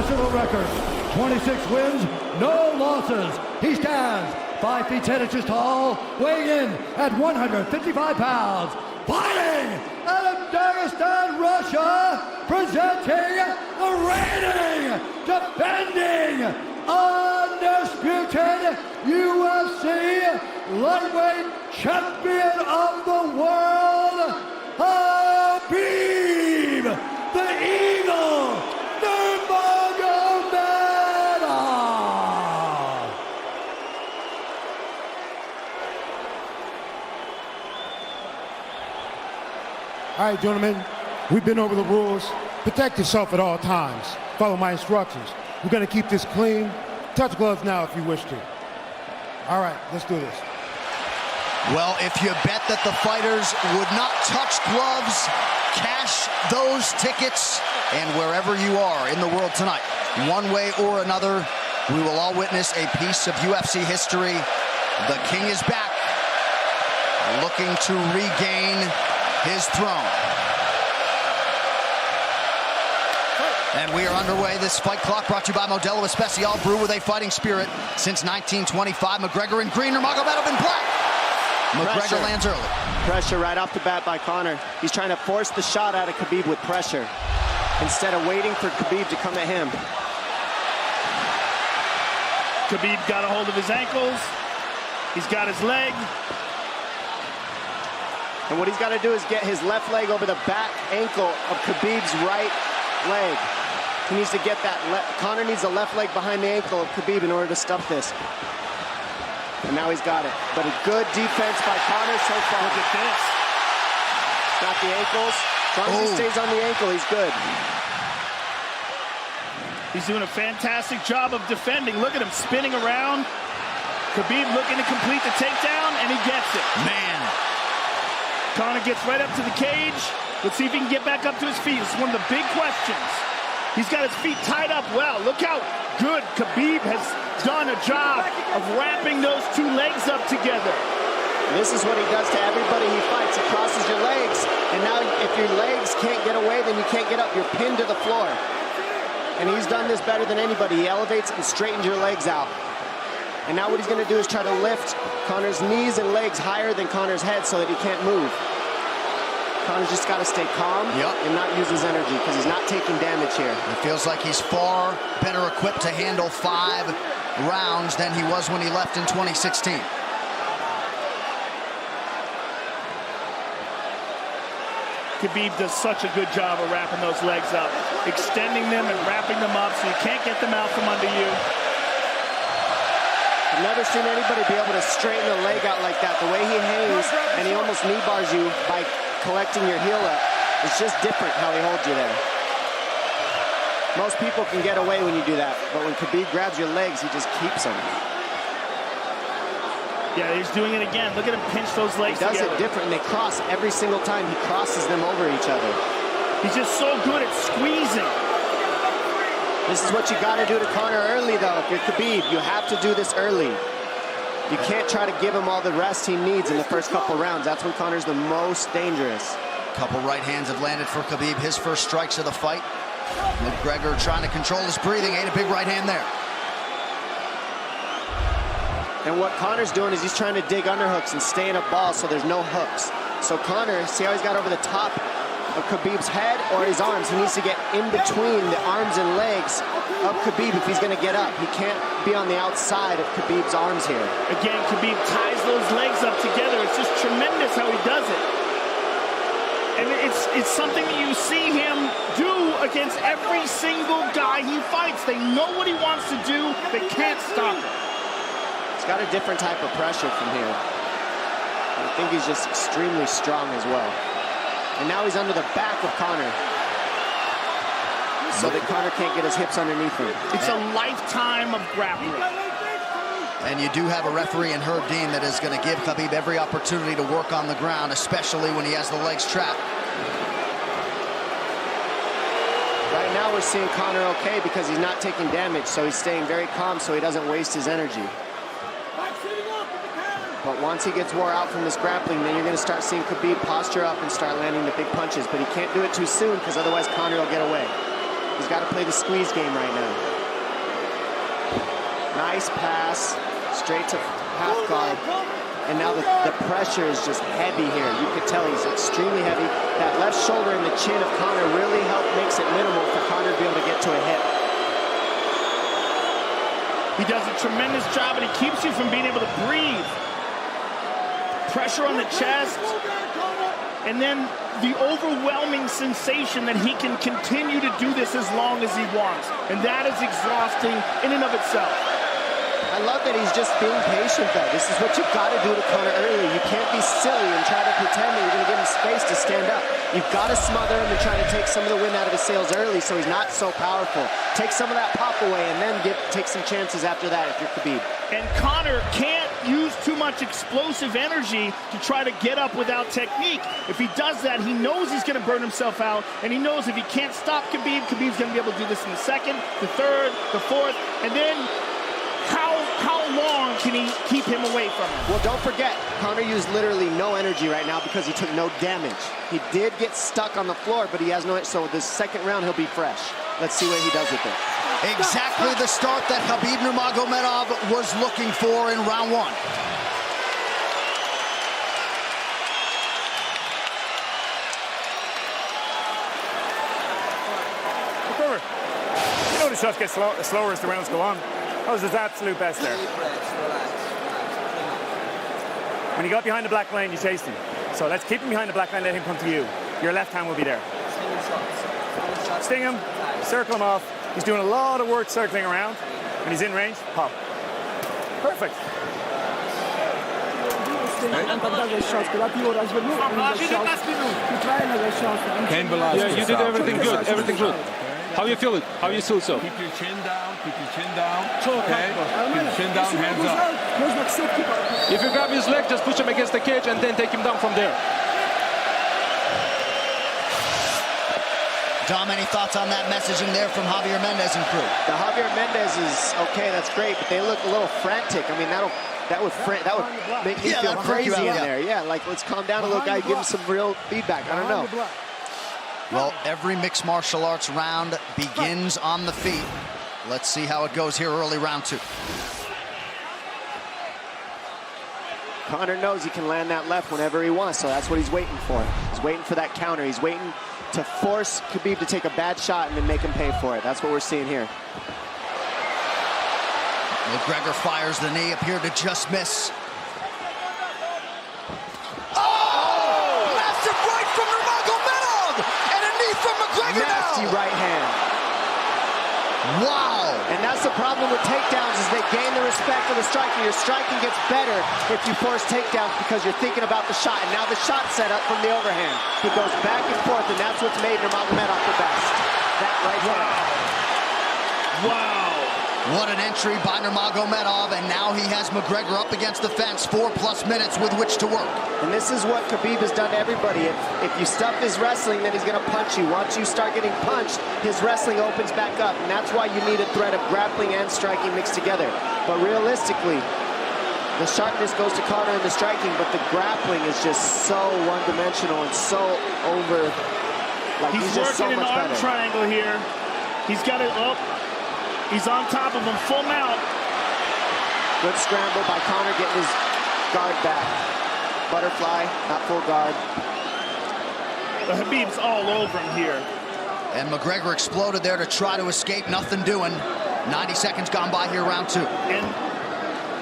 personal record, 26 wins, no losses. He stands 5 feet 10 inches tall, weighing in at 155 pounds. Fighting out of Dagestan, Russia, presenting the reigning, defending, undisputed UFC lightweight champion of the world, Khabib, the Eagle, Nurmagomedov. All right, gentlemen, we've been over the rules. Protect yourself at all times. Follow my instructions. We're gonna keep this clean. Touch gloves now if you wish to. All right, let's do this. Well, if you bet that the fighters would not touch gloves, cash those tickets, and wherever you are in the world tonight, one way or another, we will all witness a piece of UFC history. The King is back, looking to regain his throne. And we are underway. This fight clock brought to you by Modelo Especial, brew with a fighting spirit since 1925. McGregor in green, Nurmagomedov in black. McGregor lands early. Pressure right off the bat by Conor. He's trying to force the shot out of Khabib with pressure instead of waiting for Khabib to come at him. Khabib got a hold of his ankles. He's got his leg. And what he's got to do is get his left leg over the back ankle of Khabib's right leg. He needs to get that. Conor needs the left leg behind the ankle of Khabib in order to stop this. And now he's got it. But a good defense by Conor so far. Look at this. Got the ankles. As long as he stays on the ankle, he's good. He's doing a fantastic job of defending. Look at him spinning around. Khabib looking to complete the takedown, and he gets it. Man. Conor gets right up to the cage. Let's see if he can get back up to his feet. It's one of the big questions. He's got his feet tied up well. Look how good Khabib has done a job of wrapping those two legs up together. This is what he does to everybody he fights. He crosses your legs, and now if your legs can't get away, then you can't get up. You're pinned to the floor. And he's done this better than anybody. He elevates and straightens your legs out. And now what he's going to do is try to lift Conor's knees and legs higher than Conor's head so that he can't move. Conor's just got to stay calm and not use his energy because he's not taking damage here. It feels like he's far better equipped to handle 5 rounds than he was when he left in 2016. Khabib does such a good job of wrapping those legs up, extending them and wrapping them up so you can't get them out from under you. I've never seen anybody be able to straighten a leg out like that. The way he hangs and he almost knee bars you by collecting your heel up. It's just different how he holds you there. Most people can get away when you do that, but when Khabib grabs your legs, he just keeps them. Yeah, he's doing it again. Look at him pinch those legs together. He does it different, and they cross every single time. He crosses them over each other. He's just so good at squeezing. This is what you got to do to Conor early, though. If you're Khabib, you have to do this early. You can't try to give him all the rest he needs in the first couple rounds. That's when Conor's the most dangerous. Couple right hands have landed for Khabib. His first strikes of the fight. McGregor trying to control his breathing. Ate a big right hand there. And what Conor's doing is he's trying to dig underhooks and stay in a ball so there's no hooks. So Conor, see how he's got over the top of Khabib's head or his arms? He needs to get in between the arms and legs of Khabib if he's going to get up. He can't be on the outside of Khabib's arms here. Again, Khabib ties those legs up together. It's just tremendous how he does it. And it's something that you see him do against every single guy he fights. They know what he wants to do. They can't stop him. He's got a different type of pressure from here. I think he's just extremely strong as well. And now he's under the back of Conor, so that Conor can't get his hips underneath him. It's a lifetime of grappling. And you do have a referee in Herb Dean that is going to give Khabib every opportunity to work on the ground, especially when he has the legs trapped. Right now we're seeing Conor okay because he's not taking damage, so he's staying very calm so he doesn't waste his energy. But once he gets wore out from this grappling, then you're going to start seeing Khabib posture up and start landing the big punches. But he can't do it too soon because otherwise Conor will get away. He's got to play the squeeze game right now. Nice pass, straight to half guard. And now the pressure is just heavy here. You can tell he's extremely heavy. That left shoulder and the chin of Conor really makes it minimal for Conor to be able to get to a hit. He does a tremendous job, and he keeps you from being able to breathe. Pressure on the chest, and then the overwhelming sensation that he can continue to do this as long as he wants. And that is exhausting in and of itself. I love that he's just being patient, though. This is what you've got to do to Conor early. You can't be silly and try to pretend that you're going to give him space to stand up. You've got to smother him and try to take some of the wind out of his sails early so he's not so powerful. Take some of that pop away and then take some chances after that if you're Khabib. And Conor can't use too much explosive energy to try to get up without technique. If he does that, he knows he's going to burn himself out, and he knows if he can't stop Khabib, Khabib's going to be able to do this in the second, the third, the fourth, and then how long can he keep him away from him? Well, don't forget, Conor used literally no energy right now because he took no damage. He did get stuck on the floor, but he has no, so this second round he'll be fresh. Let's see what he does with it. Exactly the start that Khabib Nurmagomedov was looking for in round one. McGregor, you know the shots get slower as the rounds go on. That was his absolute best there. When he got behind the black line, you chased him. So let's keep him behind the black line, let him come to you. Your left hand will be there. Sting him, circle him off. He's doing a lot of work circling around. When he's in range, pop. Perfect. Yeah, you did everything good, everything good. How you feel it? How you feel so? Keep your chin down, keep your chin down. Okay? Keep your chin down, hands up. If you grab his leg, just push him against the cage and then take him down from there. Dom, any thoughts on that messaging there from Javier Mendez and crew? The Javier Mendez is okay, that's great, but they look a little frantic. I mean, that would make me feel crazy in there. Yeah, like let's calm down a little guy, give him some real feedback. I don't know. Well, every mixed martial arts round begins on the feet. Let's see how it goes here early round two. Conor knows he can land that left whenever he wants, so that's what he's waiting for. He's waiting for that counter. He's waiting to force Khabib to take a bad shot and then make him pay for it. That's what we're seeing here. McGregor fires the knee, appeared to just miss. Nasty right hand. Wow. And that's the problem with takedowns is they gain the respect of the striker. Your striking gets better if you force takedowns because you're thinking about the shot. And now the shot set up from the overhand. He goes back and forth, and that's what's made Nurmagomedov the best. That right hand. Wow. What an entry by Nurmagomedov, and now he has McGregor up against the fence, 4+ minutes with which to work. And this is what Khabib has done to everybody. If you stuff his wrestling, then he's going to punch you. Once you start getting punched, his wrestling opens back up, and that's why you need a threat of grappling and striking mixed together. But realistically, the sharpness goes to Conor in the striking, but the grappling is just so one-dimensional and so over. Like he's just so working much an arm better. triangle here. He's got it up. He's on top of him, full mount. Good scramble by Conor getting his guard back. Butterfly, not full guard. The Khabib's all over him here. And McGregor exploded there to try to escape, nothing doing. 90 seconds gone by here, round two. And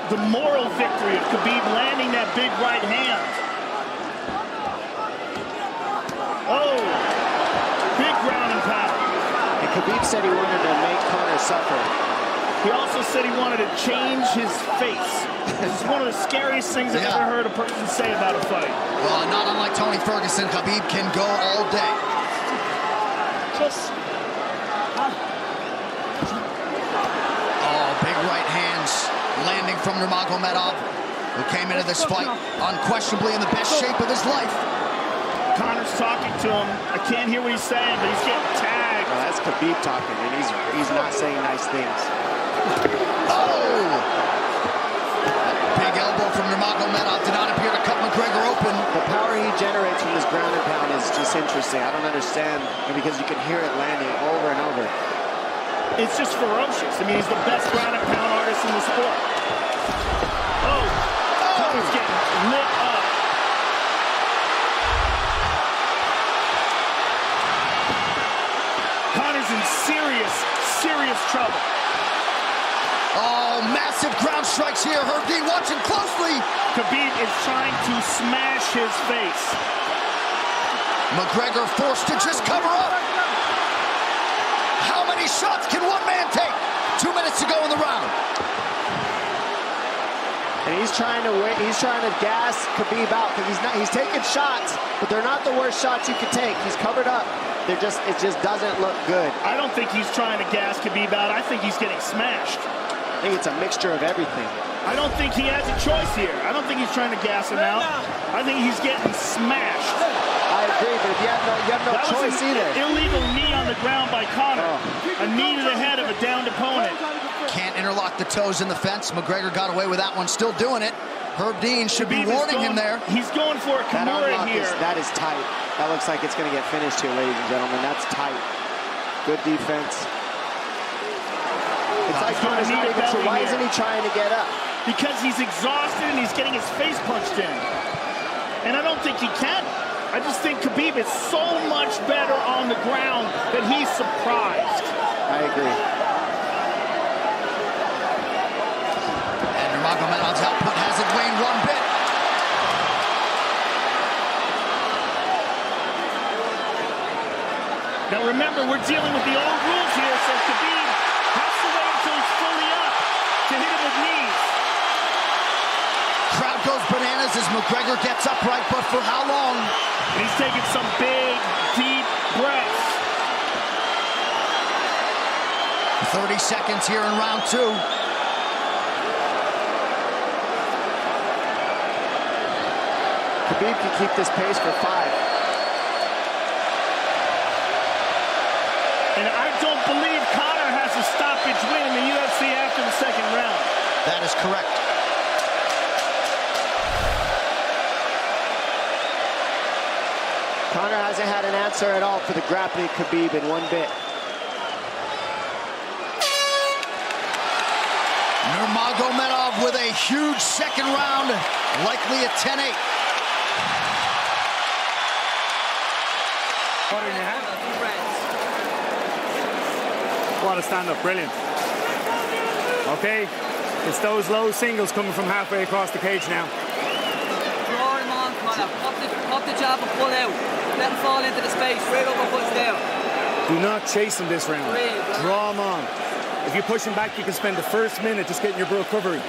the moral victory of Khabib landing that big right hand. Oh, big ground and pound. And Khabib said he wanted to make Conor suffer. He also said he wanted to change his face. This is one of the scariest things I've ever heard a person say about a fight. Well, not unlike Tony Ferguson, Khabib can go all day. Oh, big right hands landing from Nurmagomedov, who came into this fight unquestionably in the best shape of his life. Conor's talking to him. I can't hear what he's saying, but he's getting tagged. Well, that's Khabib talking, and he's not saying nice things. Oh! Big elbow from Nurmagomedov did not appear to cut McGregor open. The power he generates from this ground and pound is is just interesting. I don't understand, because you can hear it landing over and over. It's just ferocious. I mean, he's the best ground and pound artist in the sport. Oh, Conor's getting lit up. Conor's in serious trouble. Oh, massive ground strikes here. Herb Dean watching closely. Khabib is trying to smash his face. McGregor forced to just cover up. How many shots can one man take? 2 minutes to go in the round. And he's trying to gas Khabib out, because he's taking shots, but they're not the worst shots you could take. He's covered up. It just doesn't look good. I don't think he's trying to gas Khabib out. I think he's getting smashed. I think it's a mixture of everything. I don't think he has a choice here. I don't think he's trying to gas him out. I think he's getting smashed. I agree, but if you have no choice either. That was an illegal knee on the ground by Conor. A knee to the head of a downed opponent. Can't interlock the toes in the fence. McGregor got away with that one, still doing it. Herb Dean should be warning him there. He's going for a Kimura here. That is tight. That looks like it's going to get finished here, ladies and gentlemen. That's tight. Good defense. It's like Conor's not even sure. Why isn't he trying to get up? Because he's exhausted and he's getting his face punched in. And I don't think he can. I just think Khabib is so much better on the ground that he's surprised. I agree. And Nurmagomedov's output hasn't waned one bit. Now remember, we're dealing with the old rules here, so Khabib has to wait until he's fully up to hit him with knees. Crowd goes bananas as McGregor gets upright, but for how long? And he's taking some big, deep breaths. 30 seconds here in round 2. Khabib can keep this pace for 5. And I don't believe Conor has a stoppage win in the UFC after the second round. That is correct. Conor hasn't had an answer at all for the grappling Khabib in one bit. Nurmagomedov with a huge second round, likely a 10-8. What in your hand? What a stand-up, brilliant. Okay, it's those low singles coming from halfway across the cage now. Draw him on, Conor. Pop the jab and pull out. Let him fall into the space, straight over, push down. Do not chase him this round. Draw him on. If you push him back, you can spend the first minute just getting your recovery.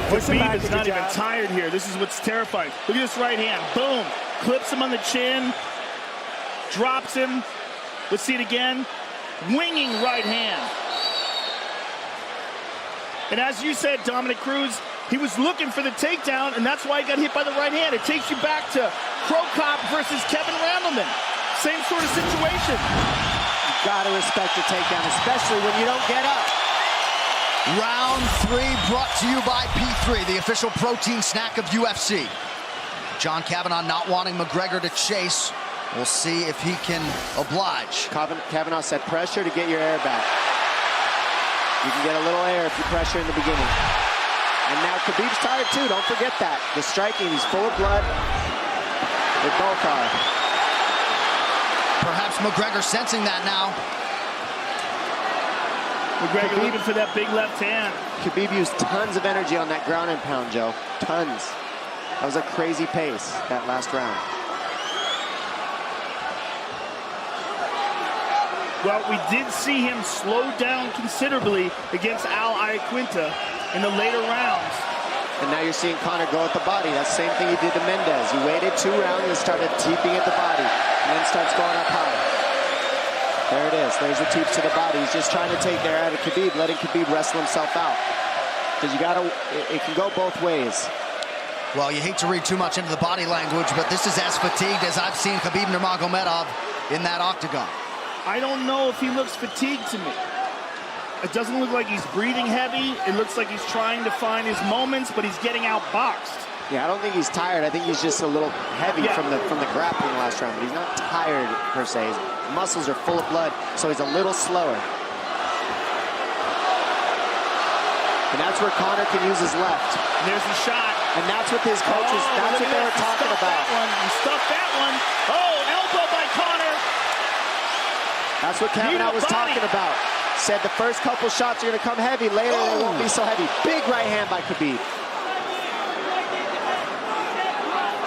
Push him back. Khabib is not even tired here. This is what's terrifying. Look at this right hand. Boom. Clips him on the chin. Drops him. Let's see it again. Winging right hand. And as you said, Dominic Cruz, he was looking for the takedown, and that's why he got hit by the right hand. It takes you back to Crow Cop versus Kevin Randleman. Same sort of situation. You gotta respect the takedown, especially when you don't get up. Round 3 brought to you by P3, the official protein snack of UFC. John Kavanagh not wanting McGregor to chase. We'll see if he can oblige. Kavanagh said pressure to get your air back. You can get a little air if you pressure in the beginning. And now Khabib's tired too, don't forget that. The striking, he's full of blood. They both are. Perhaps McGregor sensing that now. McGregor looking for that big left hand. Khabib used tons of energy on that ground and pound, Joe. Tons. That was a crazy pace, that last round. Well, we did see him slow down considerably against Al Iaquinta in the later rounds. And now you're seeing Conor go at the body. That's the same thing he did to Mendez. He waited 2 rounds and started teeping at the body, and then starts going up high. There it is. There's the teeps to the body. He's just trying to take their out of Khabib, letting Khabib wrestle himself out. Because you gotta, it can go both ways. Well, you hate to read too much into the body language, but this is as fatigued as I've seen Khabib Nurmagomedov in that octagon. I don't know if he looks fatigued to me. It doesn't look like he's breathing heavy. It looks like he's trying to find his moments, but he's getting outboxed. Yeah, I don't think he's tired. I think he's just a little heavy from the grappling last round. But he's not tired per se. His muscles are full of blood, so he's a little slower. And that's where Conor can use his left. And there's the shot. And that's what his coaches, that's what they were talking about. He stuffed that one. Oh, elbow by Conor. That's what Kavanaugh was talking about. Said the first couple shots are going to come heavy. Later, they won't be so heavy. Big right hand by Khabib.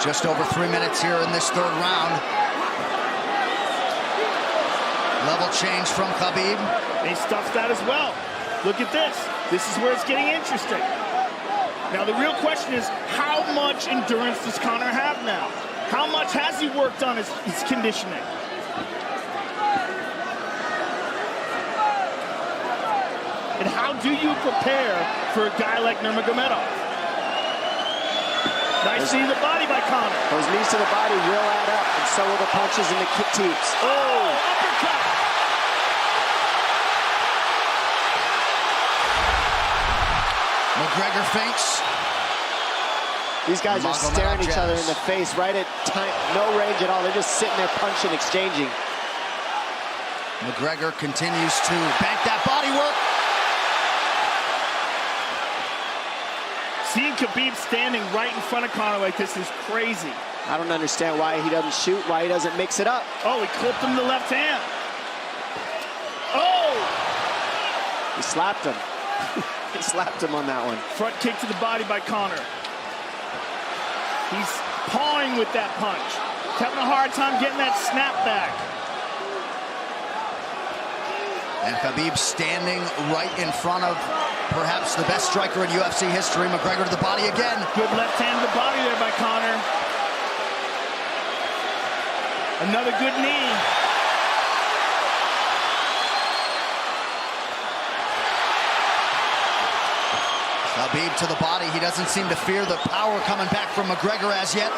Just over 3 minutes here in this third round. Level change from Khabib. He stuffs that as well. Look at this. This is where it's getting interesting. Now, the real question is, how much endurance does Conor have now? How much has he worked on his conditioning? And how do you prepare for a guy like Nurmagomedov? Nice knee to the body by Conor. Those knees to the body will add up, and so will the punches and the kick teeps. Oh, uppercut. McGregor feints. These guys are staring each other in the face right at time, no range at all. They're just sitting there punching, exchanging. McGregor continues to bank that body work. Seeing Khabib standing right in front of Conor like this is crazy. I don't understand why he doesn't shoot, why he doesn't mix it up. Oh, he clipped him to the left hand. Oh! He slapped him. He slapped him on that one. Front kick to the body by Conor. He's pawing with that punch. Having a hard time getting that snap back. And Khabib standing right in front of perhaps the best striker in UFC history. McGregor to the body again. Good left hand to the body there by Conor. Another good knee. Khabib to the body. He doesn't seem to fear the power coming back from McGregor as yet.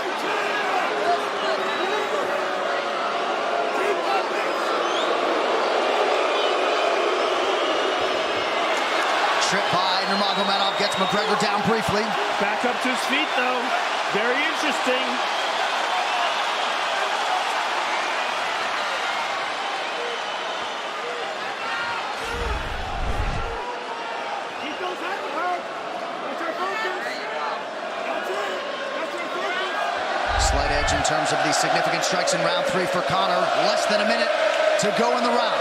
Trip by Nurmagomedov gets McGregor down briefly. Back up to his feet, though. Very interesting. Keep those hands hard. That's our focus. That's it. That's our focus. Slight edge in terms of the significant strikes in round 3 for Conor. Less than a minute to go in the round.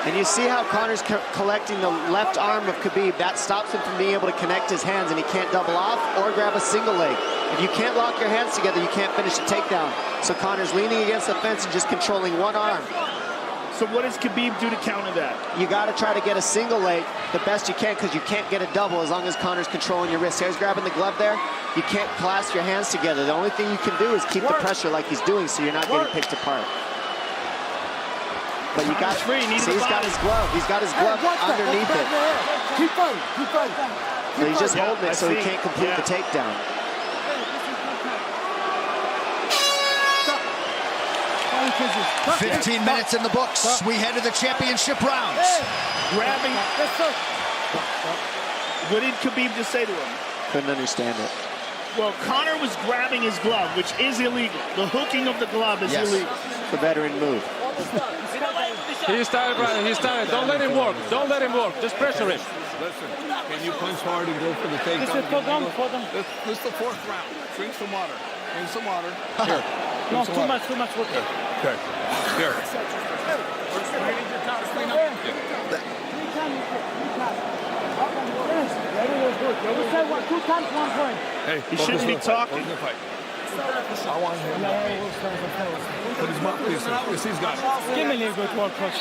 And you see how Conor's collecting the left arm of Khabib. That stops him from being able to connect his hands, and he can't double off or grab a single leg. If you can't lock your hands together, you can't finish a takedown. So Conor's leaning against the fence and just controlling one arm. So what does Khabib do to counter that? You got to try to get a single leg the best you can, because you can't get a double as long as Conor's controlling your wrist. He's grabbing the glove there. You can't clasp your hands together. The only thing you can do is keep the pressure like he's doing, so you're not getting picked apart. But you got, see, he's got his glove. He's got his glove underneath it. Keep fighting. Keep fighting. So he's just holding it so he can't complete the takedown. Stop. 15 minutes in the books. We head to the championship rounds. Grabbing. What did Khabib just say to him? Couldn't understand it. Well, Conor was grabbing his glove, which is illegal. The hooking of the glove is illegal. The veteran move. He started, Brian. He started. Don't let him work. Don't let him work. Just pressure him. Listen, can you punch hard and go for the takedown? This is the 4th round. Drink some water. Drink some water. Here. No, too much work. Okay. Here. Hey, he shouldn't be talking. I want him to put his mouth. Yes, he's got it. Give me a little bit more push.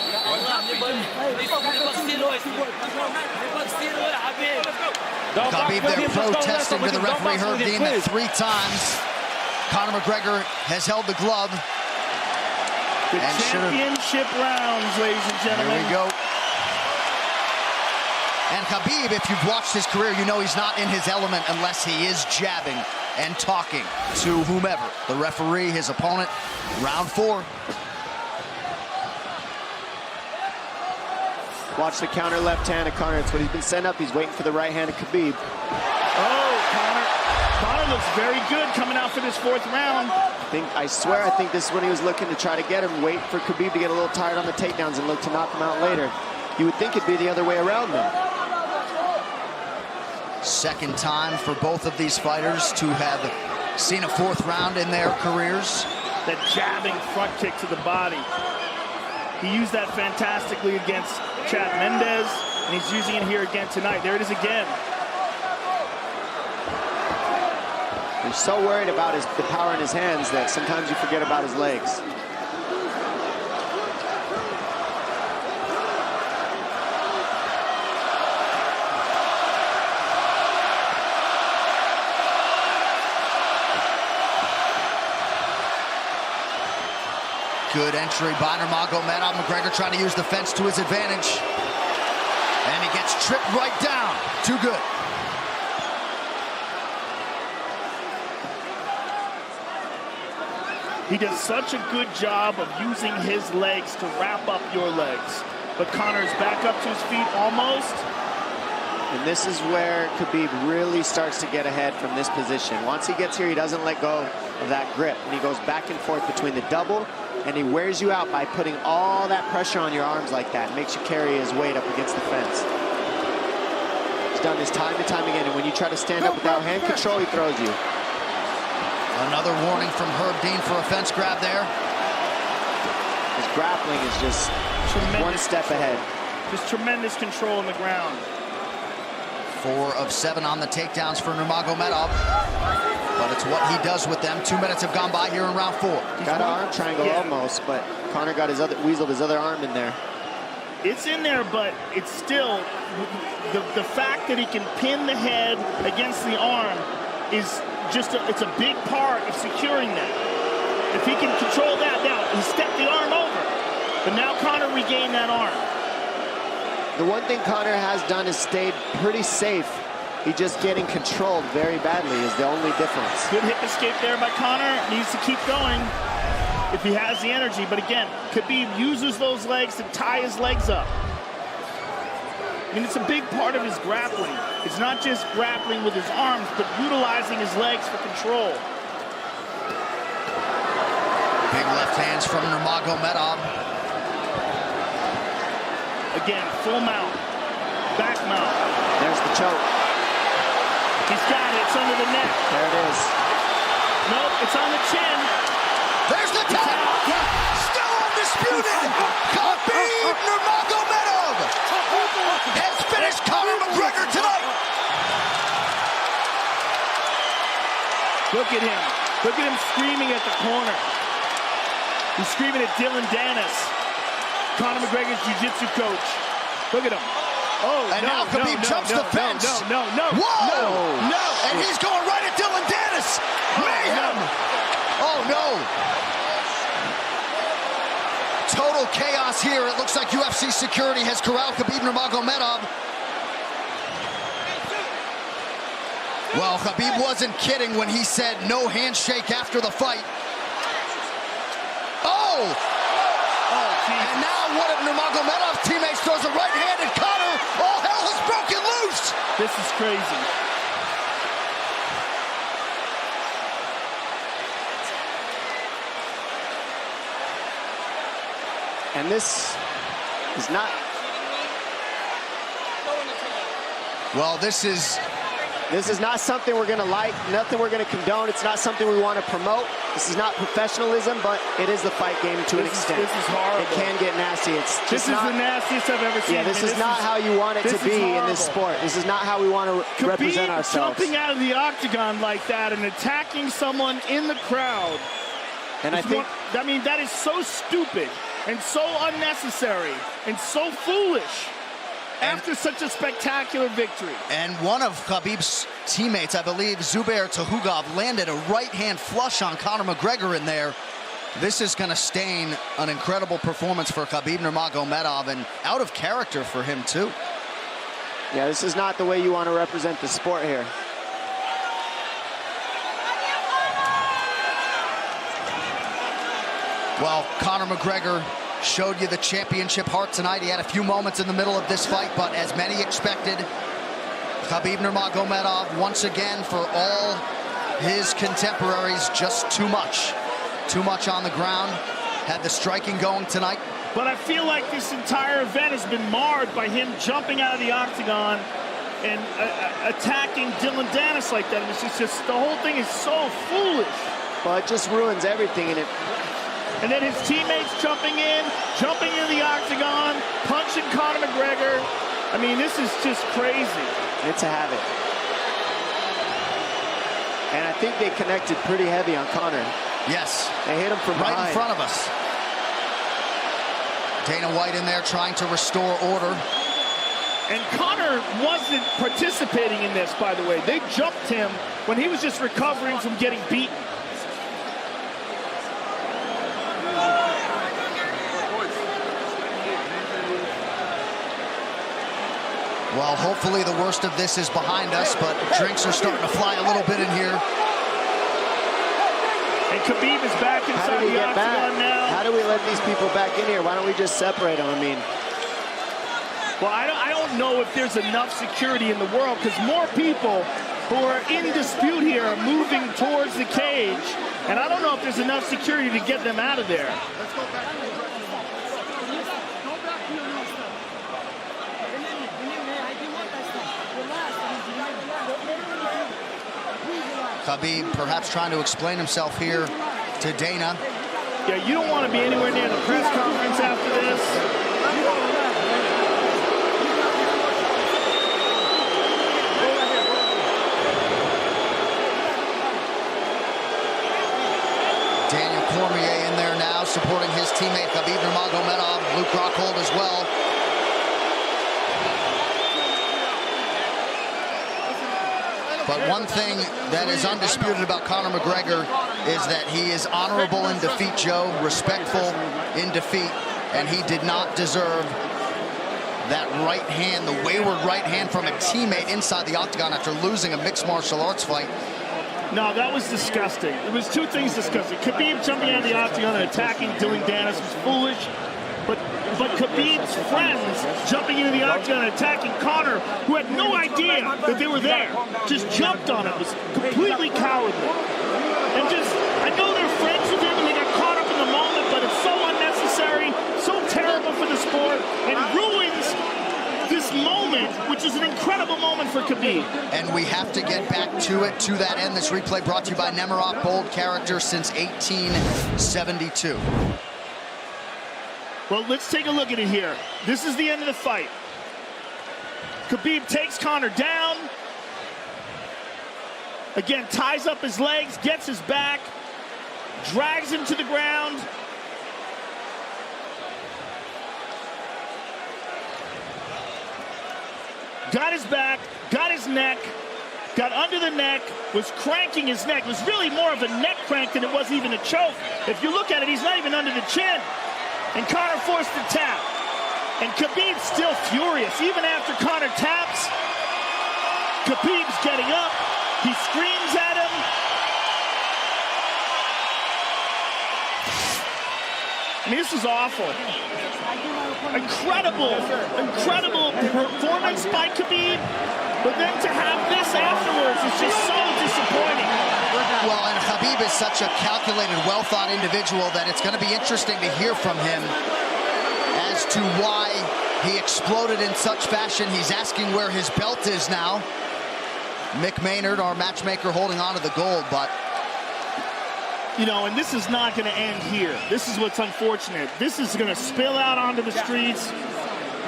Khabib there protesting to the referee. Herb deemed that 3 times Conor McGregor has held the glove. The championship rounds, ladies and gentlemen. Here we go. And Khabib, if you've watched his career, you know he's not in his element unless he is jabbing and talking to whomever. The referee, his opponent, round 4. Watch the counter left hand of Conor. It's what he's been setting up. He's waiting for the right hand of Khabib. Oh, Conor looks very good coming out for this 4th round. I swear, I think this is when he was looking to try to get him, wait for Khabib to get a little tired on the takedowns and look to knock him out later. You would think it'd be the other way around though. Second time for both of these fighters to have seen a 4th round in their careers. That jabbing front kick to the body. He used that fantastically against Chad Mendes, and he's using it here again tonight. There it is again. He's so worried about the power in his hands that sometimes you forget about his legs. Good entry by Nurmagomedov. McGregor trying to use the fence to his advantage. And he gets tripped right down. Too good. He does such a good job of using his legs to wrap up your legs. But Conor's back up to his feet almost. And this is where Khabib really starts to get ahead from this position. Once he gets here, he doesn't let go of that grip. And he goes back and forth between the double, and he wears you out by putting all that pressure on your arms like that. It makes you carry his weight up against the fence. He's done this time and time again, and when you try to stand up without hand control, he throws you. Another warning from Herb Dean for a fence grab there. His grappling is just one step ahead. Just tremendous control on the ground. 4 of 7 on the takedowns for Nurmagomedov. But it's what he does with them. 2 minutes have gone by here in round 4. Got an arm triangle almost, but Conor got weaseled his other arm in there. It's in there, but it's still the fact that he can pin the head against the arm is just it's a big part of securing that. If he can control that, now he stepped the arm over, but now Conor regained that arm. The one thing Conor has done is stayed pretty safe. He just getting controlled very badly is the only difference. Good hip escape there by Conor. Needs to keep going if he has the energy. But again, Khabib uses those legs to tie his legs up. I mean, it's a big part of his grappling. It's not just grappling with his arms, but utilizing his legs for control. Big left hands from Nurmagomedov. Again, full mount, back mount. There's the choke. He's got it, it's under the neck. There it is. Nope, it's on the chin. There's the tap. Still undisputed. Khabib Nurmagomedov has finished Conor McGregor tonight. Look at him. Look at him screaming at the corner. He's screaming at Dylan Dennis, Conor McGregor's jiu-jitsu coach. Look at him. Oh, and now Khabib jumps the fence. No. Whoa! No! And he's going right at Dylan Dennis. Mayhem! Oh, no. Total chaos here. It looks like UFC security has corralled Khabib Nurmagomedov. Well, Khabib wasn't kidding when he said no handshake after the fight. Oh! And now one of Nurmagomedov's teammates throws a right hand at Conor. All hell has broken loose. This is crazy. And this is not... Well, this is not something we're going to like, nothing we're going to condone. It's not something we want to promote. This is not professionalism, but it is the fight game to an extent. This is horrible. It can get nasty. This is the nastiest I've ever seen. Yeah, this is not how you want it to be in this sport. This is not how we want to represent ourselves. Jumping out of the octagon like that and attacking someone in the crowd. And I mean, that is so stupid and so unnecessary and so foolish. After such a spectacular victory. And one of Khabib's teammates, I believe, Zubair Tukhugov, landed a right-hand flush on Conor McGregor in there. This is going to stain an incredible performance for Khabib Nurmagomedov and out of character for him, too. Yeah, this is not the way you want to represent the sport here. Well, Conor McGregor showed you the championship heart tonight. He had a few moments in the middle of this fight, but as many expected, Khabib Nurmagomedov, once again, for all his contemporaries, just too much. Too much on the ground. Had the striking going tonight. But I feel like this entire event has been marred by him jumping out of the octagon and attacking Dylan Dennis like that. It's just the whole thing is so foolish. Well, it just ruins everything, and then his teammates jumping into the octagon, punching Conor McGregor. I mean, this is just crazy. It's a habit. And I think they connected pretty heavy on Conor. Yes. They hit him from right behind. in front of us. Dana White in there trying to restore order. And Conor wasn't participating in this, by the way. They jumped him when he was just recovering from getting beaten. Well, hopefully the worst of this is behind us, but drinks are starting to fly a little bit in here. And Khabib is back inside the octagon now. How do we let these people back in here? Why don't we just separate them? I mean, well, I don't know if there's enough security in the world, because more people who are in dispute here are moving towards the cage, and I don't know if there's enough security to get them out of there. Khabib perhaps trying to explain himself here to Dana. Yeah, you don't want to be anywhere near the press conference after this. Daniel Cormier in there now, supporting his teammate Khabib Nurmagomedov, Luke Rockhold as well. But one thing that is undisputed about Conor McGregor is that he is honorable in defeat, Joe, respectful in defeat, and he did not deserve that right hand, the wayward right hand from a teammate inside the octagon after losing a mixed martial arts fight. No, that was disgusting. It was two things disgusting. Khabib jumping out of the octagon and attacking Dylan Dennis was foolish. But Khabib's friends jumping into the octagon and attacking Conor, who had no idea that they were there, just jumped on him. It was completely cowardly. And I know they're friends with him and they got caught up in the moment, but it's so unnecessary, so terrible for the sport, and ruins this moment, which is an incredible moment for Khabib. And we have to get back to it, to that end. This replay brought to you by Nemiroff, bold character since 1872. Well, let's take a look at it here. This is the end of the fight. Khabib takes Conor down. Again, ties up his legs, gets his back, drags him to the ground. Got his back, got his neck, got under the neck, was cranking his neck. It was really more of a neck crank than it was even a choke. If you look at it, he's not even under the chin. And Conor forced the tap. And Khabib's still furious. Even after Conor taps, Khabib's getting up. He screams at him. I mean, this is awful. Incredible performance by Khabib. But then to have this afterwards is just so disappointing. Well, and Khabib is such a calculated, well-thought individual that it's going to be interesting to hear from him as to why he exploded in such fashion. He's asking where his belt is now. Mick Maynard, our matchmaker, holding on to the gold, but... You know, and this is not going to end here. This is what's unfortunate. This is going to spill out onto the streets.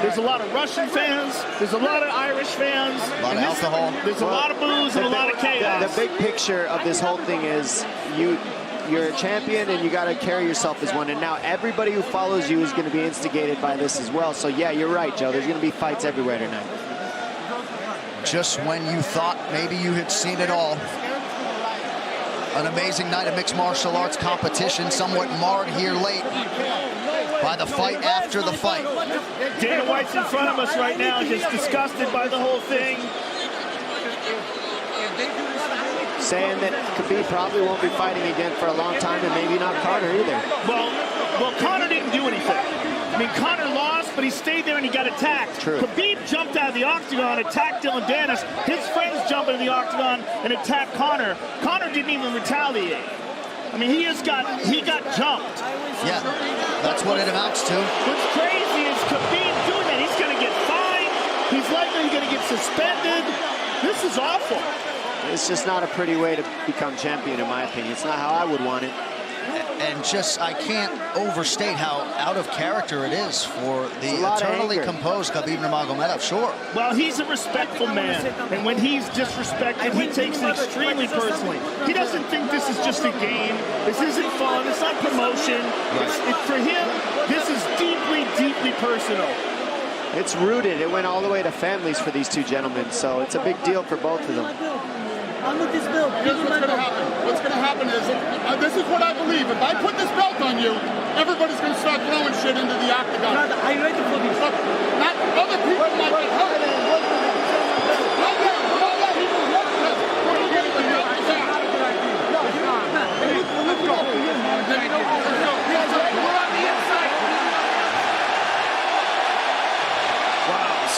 There's a lot of Russian fans. There's a lot of Irish fans. A lot of alcohol. There's a lot of booze and a lot of chaos. The big picture of this whole thing is you're a champion and you got to carry yourself as one. And now everybody who follows you is going to be instigated by this as well. So, yeah, you're right, Joe. There's going to be fights everywhere tonight. Just when you thought maybe you had seen it all. An amazing night of mixed martial arts competition, somewhat marred here late by the fight after the fight. Dana White's in front of us right now, just disgusted by the whole thing. Saying that Khabib probably won't be fighting again for a long time, and maybe not Conor either. Well, Well, Conor didn't do anything. I mean, Conor lost, but he stayed there and he got attacked. True. Khabib jumped out of the octagon, attacked Dylan Dennis. His friends jumped into the octagon and attacked Conor. Conor didn't even retaliate. I mean, he got jumped. Yeah, that's what it amounts to. What's crazy is Khabib doing that. He's going to get fined. He's likely going to get suspended. This is awful. It's just not a pretty way to become champion, in my opinion. It's not how I would want it. And just, I can't overstate how out of character it is for the eternally composed Khabib Nurmagomedov, sure. Well, he's a respectful man, and when he's disrespected, he takes it extremely personally. He doesn't think this is just a game. This isn't fun. It's not promotion. For him, this is deeply, deeply personal. It's rooted. It went all the way to families for these two gentlemen, so it's a big deal for both of them. Here's what's going to happen. What's going to happen is, this is what I believe. If I put this belt on you, everybody's going to start throwing shit into the octagon. Are you ready for this? Look, not other people might get hurt.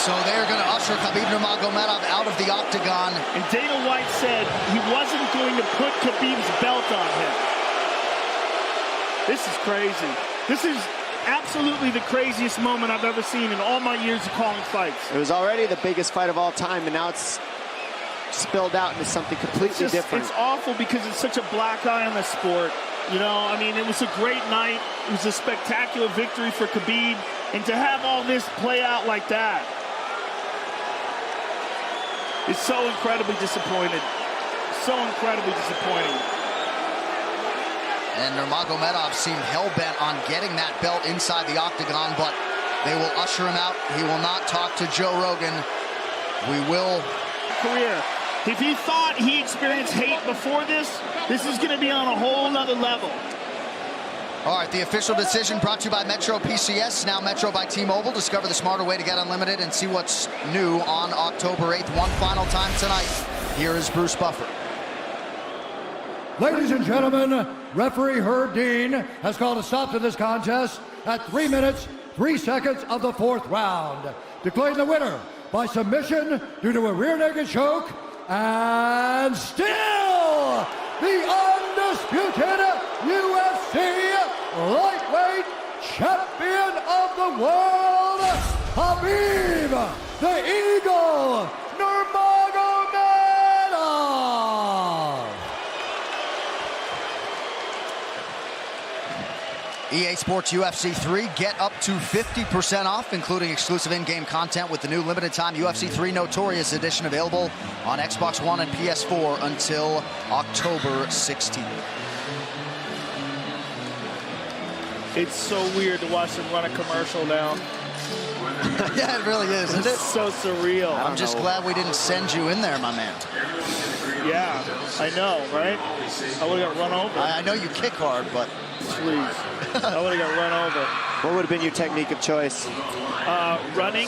So they're going to usher Khabib Nurmagomedov out of the octagon. And Dana White said he wasn't going to put Khabib's belt on him. This is crazy. This is absolutely the craziest moment I've ever seen in all my years of calling fights. It was already the biggest fight of all time, and now it's spilled out into something completely different. It's awful because it's such a black eye on the sport. You know, I mean, it was a great night. It was a spectacular victory for Khabib. And to have all this play out like that, it's so incredibly disappointed. So incredibly disappointing. And Nurmagomedov seemed hell-bent on getting that belt inside the octagon, but they will usher him out. He will not talk to Joe Rogan. We will. Career. If he thought he experienced hate before this is going to be on a whole nother level. All right, the official decision brought to you by Metro PCS, now Metro by T-Mobile. Discover the smarter way to get unlimited and see what's new on October 8th. One final time tonight. Here is Bruce Buffer. Ladies and gentlemen, referee Herb Dean has called a stop to this contest at 3 minutes, 3 seconds of the 4th round, declaring the winner by submission due to a rear naked choke, and still the undisputed UFC lightweight champion of the world, Khabib the Eagle Nurmagomedov. EA Sports UFC 3, get up to 50% off, including exclusive in-game content with the new limited-time UFC 3 Notorious Edition available on Xbox One and PS4 until October 16th. It's so weird to watch them run a commercial now. Yeah, it really is, isn't it? It's so surreal. I'm just glad we didn't send you in there, my man. Yeah, I know, right? I would have got run over. I know you kick hard, but... Please. I would have got run over. What would have been your technique of choice? Running.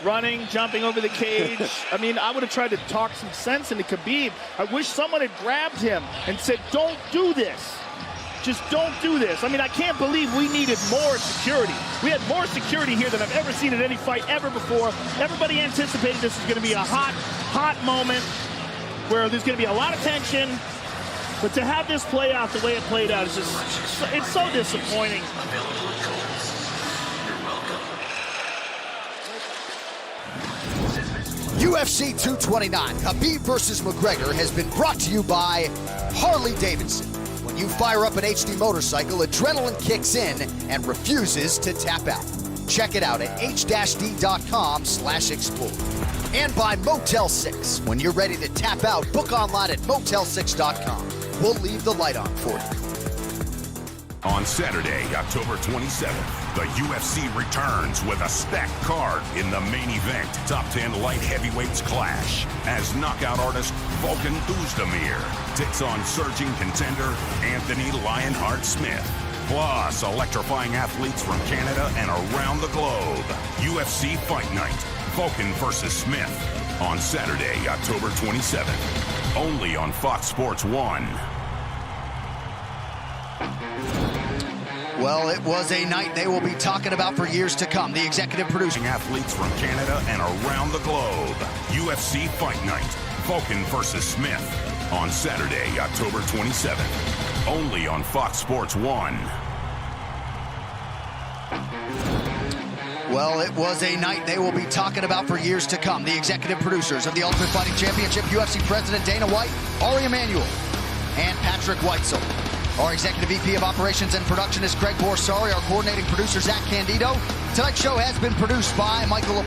Running, jumping over the cage. I mean, I would have tried to talk some sense into Khabib. I wish someone had grabbed him and said, don't do this. Just don't do this. I mean, I can't believe we needed more security. We had more security here than I've ever seen in any fight ever before. Everybody anticipated this was going to be a hot moment where there's going to be a lot of tension. But to have this play out the way it played out is just, it's so disappointing. UFC 229, Khabib versus McGregor has been brought to you by Harley-Davidson. When you fire up an HD motorcycle, adrenaline kicks in and refuses to tap out. Check it out at h-d.com/explore. And by Motel 6. When you're ready to tap out, book online at motel6.com. We'll leave the light on for you. On Saturday, October 27th, the UFC returns with a stacked card in the main event. Top 10 light heavyweights clash as knockout artist Volkan Oezdemir takes on surging contender Anthony Lionheart Smith. Plus, electrifying athletes from Canada and around the globe. UFC Fight Night, Volkan versus Smith. On Saturday, October 27th. Only on Fox Sports 1. Well, it was a night they will be talking about for years to come. The executive producing athletes from Canada and around the globe. UFC Fight Night. Vulcan versus Smith on Saturday, October 27th. Only on Fox Sports 1. Well, it was a night they will be talking about for years to come. The executive producers of the Ultimate Fighting Championship, UFC President Dana White, Ari Emanuel, and Patrick Weitzel. Our Executive VP of Operations and Production is Greg Borsari. Our coordinating producer, Zach Candido. Tonight's show has been produced by Michael